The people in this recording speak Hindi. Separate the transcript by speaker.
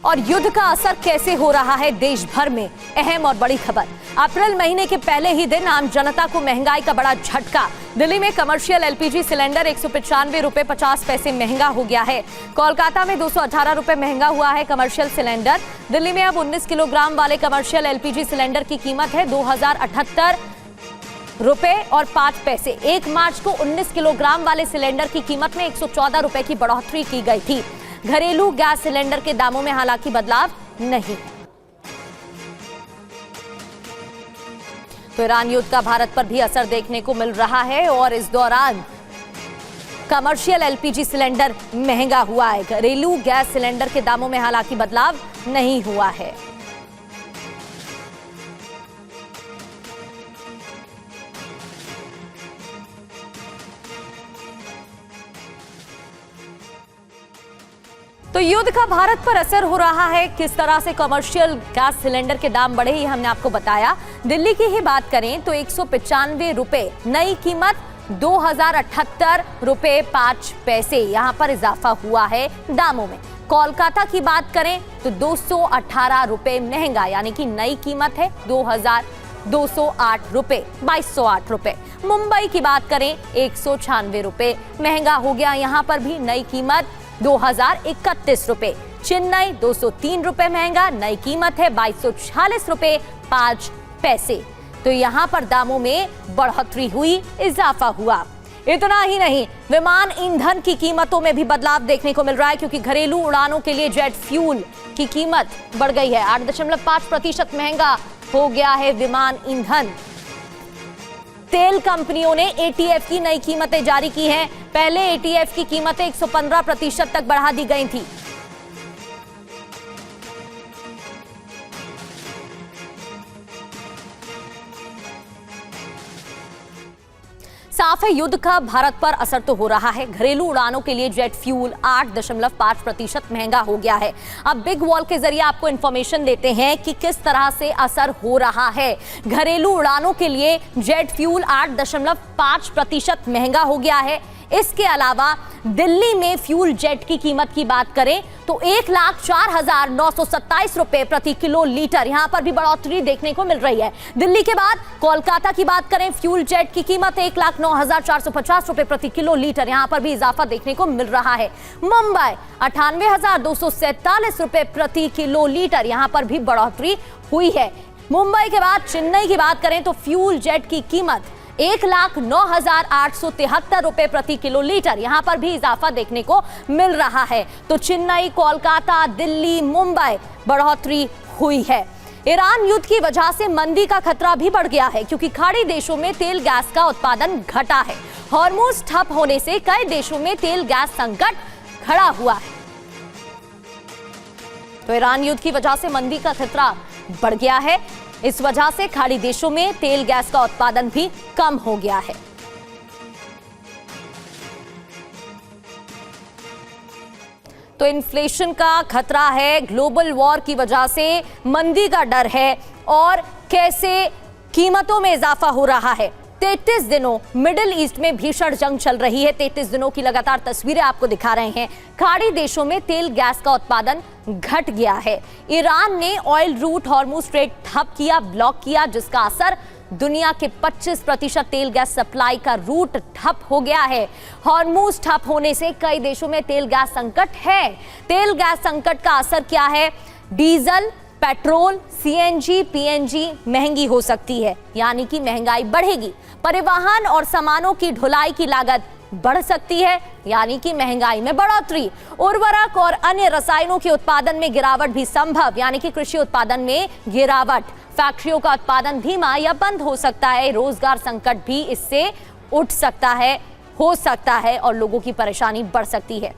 Speaker 1: और युद्ध का असर कैसे हो रहा है देश भर में, अहम और बड़ी खबर। अप्रैल महीने के पहले ही दिन आम जनता को महंगाई का बड़ा झटका। दिल्ली में कमर्शियल एलपीजी सिलेंडर 195 रुपए 50 पैसे महंगा हो गया है। कोलकाता में 218 रुपए महंगा हुआ है कमर्शियल सिलेंडर। दिल्ली में अब 19 किलोग्राम वाले कमर्शियल एलपीजी सिलेंडर की कीमत है 2078 रुपए और 5 पैसे। 1 मार्च को 19 किलोग्राम वाले सिलेंडर की कीमत में 114 रुपए की बढ़ोतरी की गई थी। घरेलू गैस सिलेंडर के दामों में हालांकि बदलाव नहीं। तो ईरान युद्ध का भारत पर भी असर देखने को मिल रहा है और इस दौरान कमर्शियल एलपीजी सिलेंडर महंगा हुआ है। घरेलू गैस सिलेंडर के दामों में हालांकि बदलाव नहीं हुआ है। तो युद्ध का भारत पर असर हो रहा है, किस तरह से कमर्शियल गैस सिलेंडर के दाम बढ़े ये हमने आपको बताया। दिल्ली की ही बात करें तो 195 रुपए, नई कीमत 2078 रुपए 5 पैसे, यहां पर इजाफा हुआ है दामों में। कोलकाता की बात करें तो 218 रुपए महंगा, यानी कि नई कीमत है 2208 रुपए 2208 रुपए। मुंबई की बात करें 196 रुपए महंगा हो गया, यहां पर भी नई कीमत 2031 रुपए। चेन्नई 203 रुपए महंगा, नई कीमत है 2246 रुपए 5 पैसे। तो यहां पर दामों में बढ़ोतरी हुई, इजाफा हुआ। इतना ही नहीं, विमान ईंधन की कीमतों में भी बदलाव देखने को मिल रहा है, क्योंकि घरेलू उड़ानों के लिए जेट फ्यूल की कीमत बढ़ गई है। 8.5% महंगा हो गया है विमान ईंधन। तेल कंपनियों ने एटीएफ की नई कीमतें जारी की हैं। पहले एटीएफ की कीमतें 115% तक बढ़ा दी गई थी। साफ है, युद्ध का भारत पर असर तो हो रहा है। घरेलू उड़ानों के लिए जेट फ्यूल 8.5% महंगा हो गया है। अब बिग वॉल के जरिए आपको इंफॉर्मेशन देते हैं कि किस तरह से असर हो रहा है। घरेलू उड़ानों के लिए जेट फ्यूल 8.5% महंगा हो गया है। इसके अलावा दिल्ली में फ्यूल जेट की कीमत की बात करें तो 1,04,927 रुपए प्रति किलो लीटर, यहां पर भी बढ़ोतरी देखने को मिल रही है। दिल्ली के बाद कोलकाता की बात करें, फ्यूल जेट की कीमत 1,09,450 रुपए प्रति किलो लीटर, यहां पर भी इजाफा देखने को मिल रहा है। मुंबई 98,247 रुपए प्रति किलो लीटर, यहां पर भी बढ़ोतरी हुई है। मुंबई के बाद चेन्नई की बात करें तो फ्यूल जेट की कीमत 1,09,873 रुपए प्रति किलो लीटर, यहां पर भी इजाफा देखने को मिल रहा है। तो चेन्नई, कोलकाता, दिल्ली, मुंबई बढ़ोतरी हुई है। ईरान युद्ध की वजह से मंदी का खतरा भी बढ़ गया है, क्योंकि खाड़ी देशों में तेल गैस का उत्पादन घटा है। हॉर्मुज ठप होने से कई देशों में तेल गैस संकट खड़ा हुआ है। तो ईरान युद्ध की वजह से मंदी का खतरा बढ़ गया है। इस वजह से खाड़ी देशों में तेल गैस का उत्पादन भी कम हो गया है। तो इन्फ्लेशन का खतरा है, ग्लोबल वॉर की वजह से मंदी का डर है और कैसे कीमतों में इजाफा हो रहा है। 33 दिनों मिडिल ईस्ट में भीषण जंग चल रही है। 33 दिनों की लगातार तस्वीरें आपको दिखा रहे हैं। खाड़ी देशों में तेल गैस का उत्पादन घट गया है। ईरान ने ऑयल रूट हॉर्मुज स्ट्रेट ठप किया, ब्लॉक किया, जिसका असर दुनिया के 25% तेल गैस सप्लाई का रूट ठप हो गया है। हॉर्मुज ठप होने से कई देशों में तेल गैस संकट है। तेल गैस संकट का असर क्या है? डीजल, पेट्रोल, सीएनजी, पीएनजी महंगी हो सकती है, यानी कि महंगाई बढ़ेगी। परिवहन और सामानों की ढुलाई की लागत बढ़ सकती है, यानी कि महंगाई में बढ़ोतरी। उर्वरक और अन्य रसायनों के उत्पादन में गिरावट भी संभव, यानी कि कृषि उत्पादन में गिरावट। फैक्ट्रियों का उत्पादन धीमा या बंद हो सकता है। रोजगार संकट भी इससे उठ सकता है, हो सकता है और लोगों की परेशानी बढ़ सकती है।